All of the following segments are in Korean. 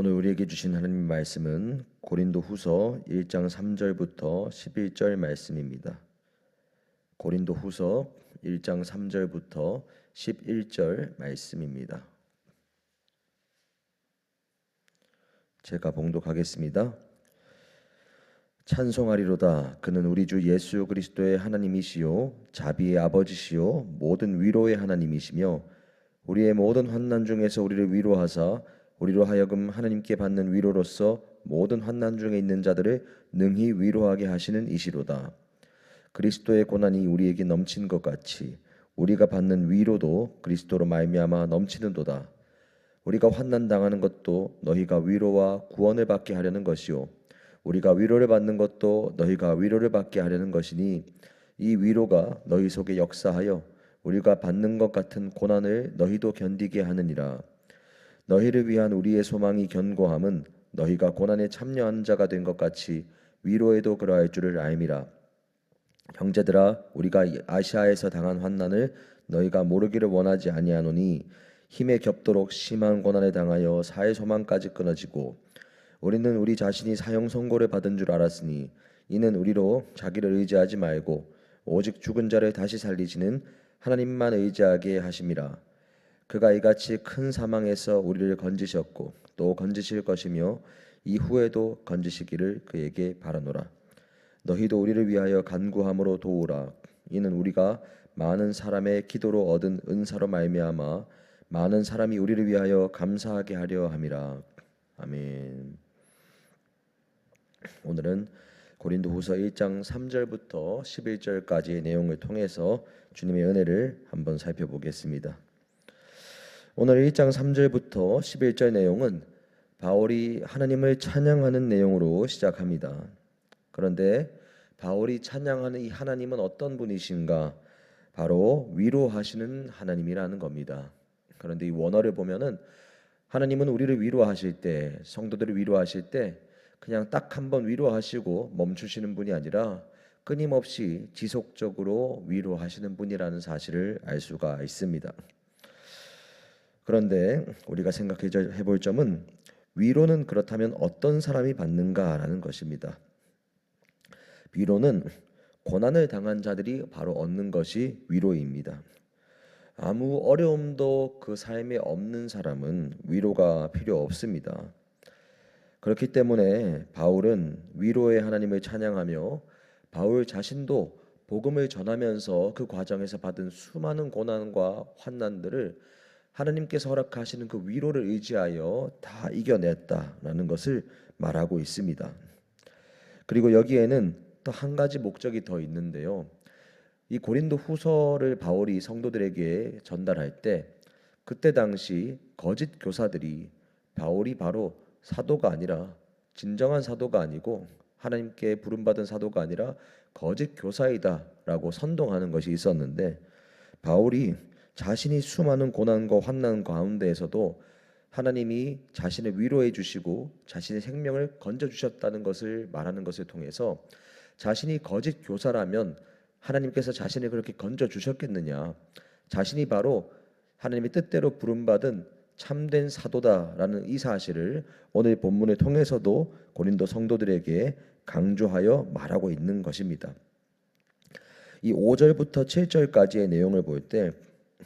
오늘 우리에게 주신 하나님의 말씀은 고린도후서 1장 3절부터 11절 말씀입니다. 고린도후서 1장 3절부터 11절 말씀입니다. 제가 봉독하겠습니다. 찬송하리로다. 그는 우리 주 예수 그리스도의 하나님이시요 자비의 아버지시요 모든 위로의 하나님이시며 우리의 모든 환난 중에서 우리를 위로하사 우리로 하여금 하나님께 받는 위로로서 모든 환난 중에 있는 자들을 능히 위로하게 하시는 이시로다. 그리스도의 고난이 우리에게 넘친 것 같이 우리가 받는 위로도 그리스도로 말미암아 넘치는도다. 우리가 환난 당하는 것도 너희가 위로와 구원을 받게 하려는 것이요 우리가 위로를 받는 것도 너희가 위로를 받게 하려는 것이니 이 위로가 너희 속에 역사하여 우리가 받는 것 같은 고난을 너희도 견디게 하느니라. 너희를 위한 우리의 소망이 견고함은 너희가 고난에 참여한 자가 된 것 같이 위로에도 그러할 줄을 알미라. 형제들아, 우리가 아시아에서 당한 환난을 너희가 모르기를 원하지 아니하노니 힘에 겹도록 심한 고난에 당하여 사의 소망까지 끊어지고 우리는 우리 자신이 사형 선고를 받은 줄 알았으니 이는 우리로 자기를 의지하지 말고 오직 죽은 자를 다시 살리시는 하나님만 의지하게 하심이라. 그가 이같이 큰 사망에서 우리를 건지셨고 또 건지실 것이며 이후에도 건지시기를 그에게 바라노라. 너희도 우리를 위하여 간구함으로 도우라. 이는 우리가 많은 사람의 기도로 얻은 은사로 말미암아 많은 사람이 우리를 위하여 감사하게 하려 함이라. 아멘. 오늘은 고린도후서 1장 3절부터 11절까지의 내용을 통해서 주님의 은혜를 한번 살펴보겠습니다. 오늘 1장 3절부터 11절 내용은 바울이 하나님을 찬양하는 내용으로 시작합니다. 그런데 바울이 찬양하는 이 하나님은 어떤 분이신가? 바로 위로하시는 하나님이라는 겁니다. 그런데 이 원어를 보면은 하나님은 우리를 위로하실 때, 성도들을 위로하실 때 그냥 딱 한 번 위로하시고 멈추시는 분이 아니라 끊임없이 지속적으로 위로하시는 분이라는 사실을 알 수가 있습니다. 그런데 우리가 생각해 볼 점은 위로는 그렇다면 어떤 사람이 받는가라는 것입니다. 위로는 고난을 당한 자들이 바로 얻는 것이 위로입니다. 아무 어려움도 그 삶에 없는 사람은 위로가 필요 없습니다. 그렇기 때문에 바울은 위로의 하나님을 찬양하며 바울 자신도 복음을 전하면서 그 과정에서 받은 수많은 고난과 환난들을 하나님께서 허락하시는 그 위로를 의지하여 다 이겨냈다라는 것을 말하고 있습니다. 그리고 여기에는 또 한 가지 목적이 더 있는데요. 이 고린도 후서를 바울이 성도들에게 전달할 때 그때 당시 거짓 교사들이 바울이 바로 사도가 아니라 진정한 사도가 아니고 하나님께 부름받은 사도가 아니라 거짓 교사이다라고 선동하는 것이 있었는데 바울이 자신이 수많은 고난과 환난 가운데에서도 하나님이 자신을 위로해 주시고 자신의 생명을 건져 주셨다는 것을 말하는 것을 통해서 자신이 거짓 교사라면 하나님께서 자신을 그렇게 건져 주셨겠느냐, 자신이 바로 하나님의 뜻대로 부름받은 참된 사도다라는 이 사실을 오늘 본문을 통해서도 고린도 성도들에게 강조하여 말하고 있는 것입니다. 이 5절부터 7절까지의 내용을 볼 때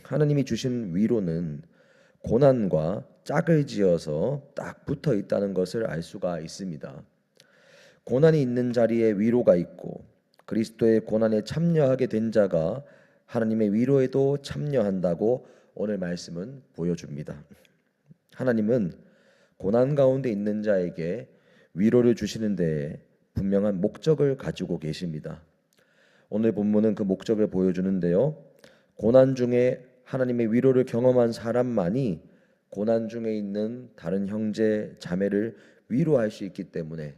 하나님이 주신 위로는 고난과 짝을 지어서 딱 붙어 있다는 것을 알 수가 있습니다. 고난이 있는 자리에 위로가 있고 그리스도의 고난에 참여하게 된 자가 하나님의 위로에도 참여한다고 오늘 말씀은 보여줍니다. 하나님은 고난 가운데 있는 자에게 위로를 주시는 데에 분명한 목적을 가지고 계십니다. 오늘 본문은 그 목적을 보여주는데요. 고난 중에 하나님의 위로를 경험한 사람만이 고난 중에 있는 다른 형제 자매를 위로할 수 있기 때문에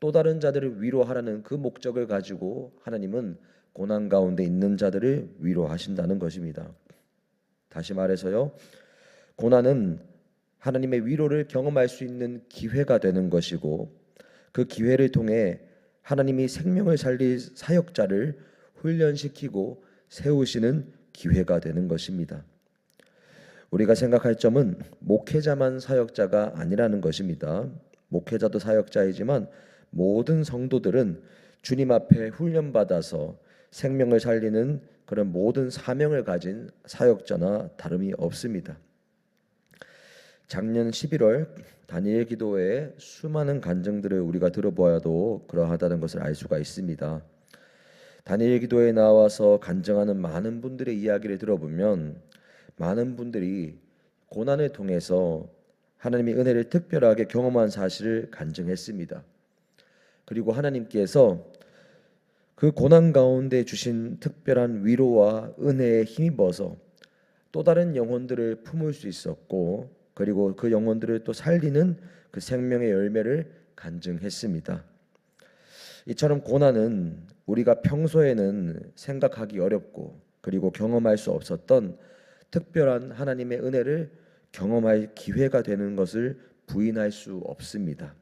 또 다른 자들을 위로하라는 그 목적을 가지고 하나님은 고난 가운데 있는 자들을 위로하신다는 것입니다. 다시 말해서요, 고난은 하나님의 위로를 경험할 수 있는 기회가 되는 것이고 그 기회를 통해 하나님이 생명을 살릴 사역자를 훈련시키고 세우시는 기회가 되는 것입니다. 우리가 생각할 점은 목회자만 사역자가 아니라는 것입니다. 목회자도 사역자이지만 모든 성도들은 주님 앞에 훈련받아서 생명을 살리는 그런 모든 사명을 가진 사역자나 다름이 없습니다. 작년 11월 다니엘 기도회의 수많은 간증들을 우리가 들어보아도 그러하다는 것을 알 수가 있습니다. 다니엘 기도회에 나와서 간증하는 많은 분들의 이야기를 들어보면 많은 분들이 고난을 통해서 하나님의 은혜를 특별하게 경험한 사실을 간증했습니다. 그리고 하나님께서 그 고난 가운데 주신 특별한 위로와 은혜에 힘입어서 또 다른 영혼들을 품을 수 있었고, 그리고 그 영혼들을 또 살리는 그 생명의 열매를 간증했습니다. 이처럼 고난은 우리가 평소에는 생각하기 어렵고 그리고 경험할 수 없었던 특별한 하나님의 은혜를 경험할 기회가 되는 것을 부인할 수 없습니다.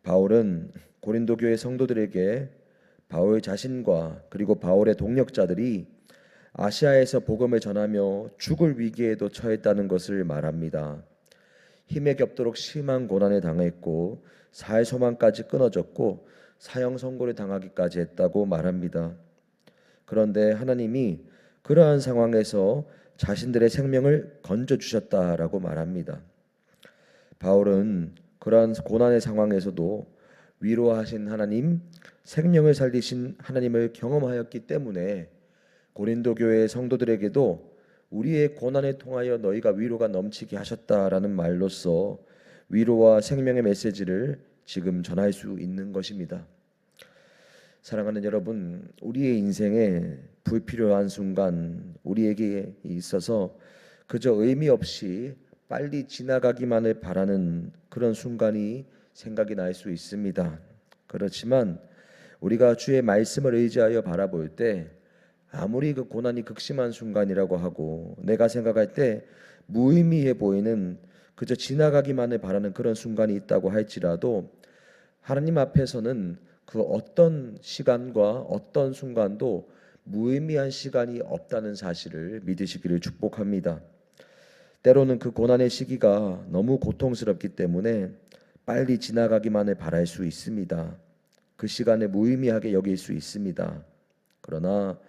바울은 고린도 교회 성도들에게 바울 자신과 그리고 바울의 동력자들이 아시아에서 복음을 전하며 죽을 위기에도 처했다는 것을 말합니다. 힘에 겹도록 심한 고난에 당했고 살 소망까지 끊어졌고 사형 선고를 당하기까지 했다고 말합니다. 그런데 하나님이 그러한 상황에서 자신들의 생명을 건져주셨다라고 말합니다. 바울은 그러한 고난의 상황에서도 위로하신 하나님, 생명을 살리신 하나님을 경험하였기 때문에 고린도 교회의 성도들에게도 우리의 고난을 통하여 너희가 위로가 넘치게 하셨다라는 말로써 위로와 생명의 메시지를 지금 전할 수 있는 것입니다. 사랑하는 여러분, 우리의 인생에 불필요한 순간 우리에게 있어서 그저 의미 없이 빨리 지나가기만을 바라는 그런 순간이 생각이 날 수 있습니다. 그렇지만 우리가 주의 말씀을 의지하여 바라볼 때 아무리 그 고난이 극심한 순간이라고 하고 내가 생각할 때 무의미해 보이는 그저 지나가기만을 바라는 그런 순간이 있다고 할지라도 하나님 앞에서는 그 어떤 시간과 어떤 순간도 무의미한 시간이 없다는 사실을 믿으시기를 축복합니다. 때로는 그 고난의 시기가 너무 고통스럽기 때문에 빨리 지나가기만을 바랄 수 있습니다. 그 시간을 무의미하게 여길 수 있습니다. 그러나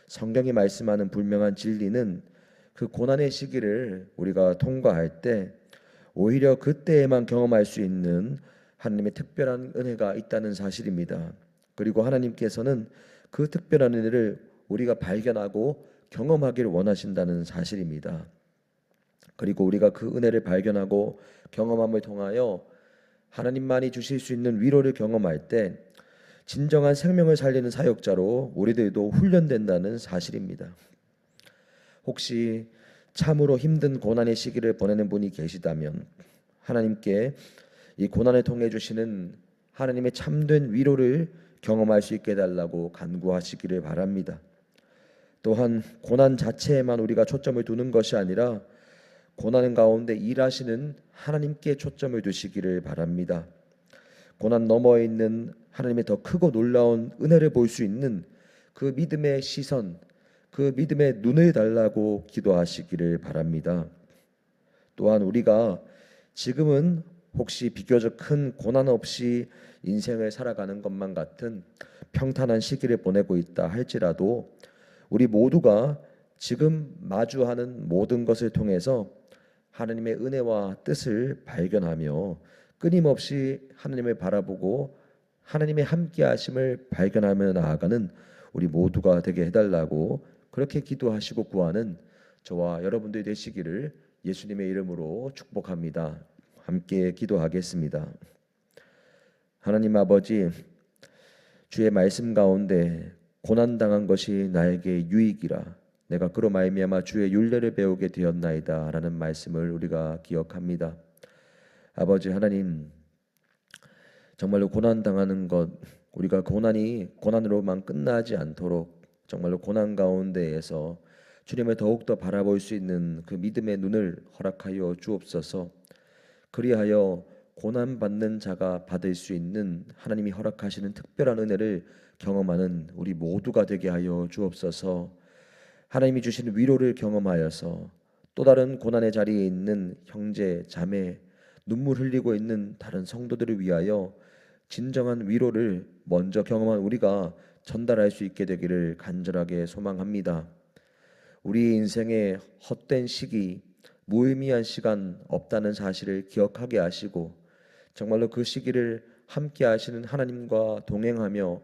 성경이 말씀하는 분명한 진리는 그 고난의 시기를 우리가 통과할 때 오히려 그때에만 경험할 수 있는 하나님의 특별한 은혜가 있다는 사실입니다. 그리고 하나님께서는 그 특별한 은혜를 우리가 발견하고 경험하기를 원하신다는 사실입니다. 그리고 우리가 그 은혜를 발견하고 경험함을 통하여 하나님만이 주실 수 있는 위로를 경험할 때 진정한 생명을 살리는 사역자로 우리들도 훈련된다는 사실입니다. 혹시 참으로 힘든 고난의 시기를 보내는 분이 계시다면 하나님께 이 고난을 통해 주시는 하나님의 참된 위로를 경험할 수 있게 해달라고 간구하시기를 바랍니다. 또한 고난 자체에만 우리가 초점을 두는 것이 아니라 고난 가운데 일하시는 하나님께 초점을 두시기를 바랍니다. 고난 너머에 있는 하나님의 더 크고 놀라운 은혜를 볼 수 있는 그 믿음의 시선, 그 믿음의 눈을 달라고 기도하시기를 바랍니다. 또한 우리가 지금은 혹시 비교적 큰 고난 없이 인생을 살아가는 것만 같은 평탄한 시기를 보내고 있다 할지라도 우리 모두가 지금 마주하는 모든 것을 통해서 하나님의 은혜와 뜻을 발견하며 끊임없이 하나님을 바라보고 하나님의 함께하심을 발견하며 나아가는 우리 모두가 되게 해달라고 그렇게 기도하시고 구하는 저와 여러분들이 되시기를 예수님의 이름으로 축복합니다. 함께 기도하겠습니다. 하나님 아버지, 주의 말씀 가운데 고난당한 것이 나에게 유익이라 내가 그로 말미암아 주의 율례를 배우게 되었나이다 라는 말씀을 우리가 기억합니다. 아버지 하나님, 정말로 고난당하는 것, 우리가 고난이 고난으로만 끝나지 않도록 정말로 고난 가운데에서 주님을 더욱더 바라볼 수 있는 그 믿음의 눈을 허락하여 주옵소서. 그리하여 고난받는 자가 받을 수 있는 하나님이 허락하시는 특별한 은혜를 경험하는 우리 모두가 되게 하여 주옵소서. 하나님이 주시는 위로를 경험하여서 또 다른 고난의 자리에 있는 형제, 자매, 눈물 흘리고 있는 다른 성도들을 위하여 진정한 위로를 먼저 경험한 우리가 전달할 수 있게 되기를 간절하게 소망합니다. 우리 인생의 헛된 시기, 무의미한 시간 없다는 사실을 기억하게 하시고 정말로 그 시기를 함께 하시는 하나님과 동행하며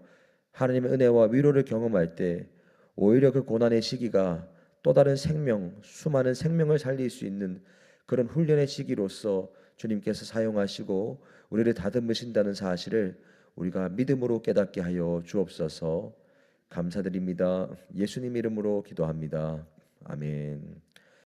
하나님의 은혜와 위로를 경험할 때 오히려 그 고난의 시기가 또 다른 생명, 수많은 생명을 살릴 수 있는 그런 훈련의 시기로서 주님께서 사용하시고 우리를 다듬으신다는 사실을 우리가 믿음으로 깨닫게 하여 주옵소서. 감사드립니다. 예수님 이름으로 기도합니다. 아멘.